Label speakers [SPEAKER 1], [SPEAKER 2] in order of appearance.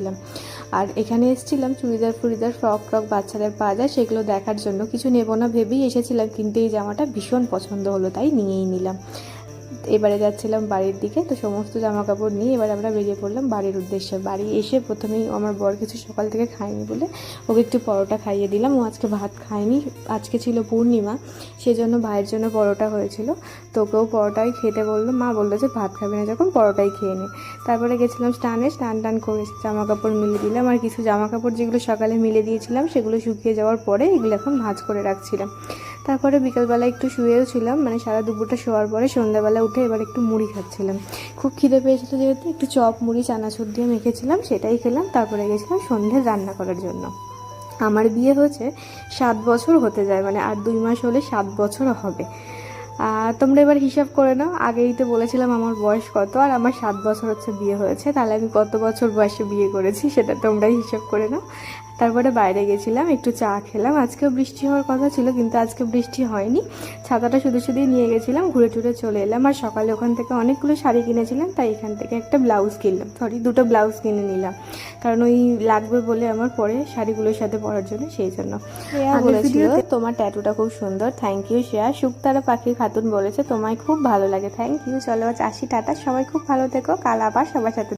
[SPEAKER 1] করেছিলাম। আর এখানে এসেছিলাম চুড়িদার ফুড়িদার ফ্রক ট্রক বাচ্চাদের পাওয়া যায় সেগুলো দেখার জন্য, কিছু নেবো না ভেবেই এসেছিলাম, কিন্তু এই জামাটা ভীষণ পছন্দ হলো তাই নিয়েই নিলাম। এবারে যাচ্ছিলাম বাড়ির দিকে, তো সমস্ত জামা কাপড় নিয়ে এবার আমরা বেরিয়ে পড়লাম বাড়ির উদ্দেশ্যে। বাড়ি এসে প্রথমেই আমার বর কিছু সকাল থেকে খায়নি বলে ওকে একটু পরোটা খাইয়ে দিলাম। ও আজকে ভাত খায়নি, আজকে ছিল পূর্ণিমা, সেজন্য ভাইয়ের জন্য পরোটা হয়েছিল। তো ওকেও পরোটাই খেতে বললো, মা বললো যে ভাত খাবে না যখন পরোটাই খেয়ে নে। তারপরে গেছিলাম স্নান টান করে জামা কাপড় মিলে দিলাম, আর কিছু জামা কাপড় যেগুলো সকালে মিলে দিয়েছিলাম সেগুলো শুকিয়ে যাওয়ার পরে এগুলো এখন ভাঁজ করে রাখছিলাম। তারপরে বিকালবেলা একটু শুয়েও ছিলাম, মানে সারা দুপুরটা শোয়ার পরে সন্ধ্যাবেলা উঠে এবার একটু মুড়ি খাচ্ছিলাম। খুব খিদে পেয়েছিল যেহেতু একটু চপ মুড়ি চানাচুর দিয়ে মেখেছিলাম, সেটাই খেলাম। তারপরে গেছিলাম সন্ধ্যের রান্না করার জন্য। আমার বিয়ে হয়েছে 7 বছর হতে যায়, মানে আর 2 মাস হলে 7 বছর হবে। তোমরা এবার হিসাব করে নাও, আগেই তো বলেছিলাম আমার বয়স কত, আর আমার 7 বছর হচ্ছে বিয়ে হয়েছে, তাহলে আমি কত বছর বয়সে বিয়ে করেছি সেটা তোমরাই হিসাব করে নাও। তারপরে বাইরে গেছিলাম, একটু চা খেলাম। আজকেও বৃষ্টি হওয়ার কথা ছিল কিন্তু আজকে বৃষ্টি হয়নি, ছাতাটা শুধু শুধুই নিয়ে গেছিলাম, ঘুরে টুরে চলে এলাম। আর সকালে ওখান থেকে অনেকগুলো শাড়ি কিনেছিলাম, তাই এখান থেকে একটা ব্লাউজ কিনলাম, দুটো ব্লাউজ কিনে নিলাম, কারণ ওই লাগবে বলে আমার পরে শাড়িগুলোর সাথে পরার জন্য, সেই জন্য। বলেছিল তোমার ট্যাটুটা খুব সুন্দর, থ্যাংক ইউ শ্রেয়া। শুকতারা পাখির খাতুন বলেছে তোমায় খুব ভালো লাগে, থ্যাংক ইউ। চলো আজ আসি, টাটা, সবাই খুব ভালো থেকো, কাল আবার সবার সাথে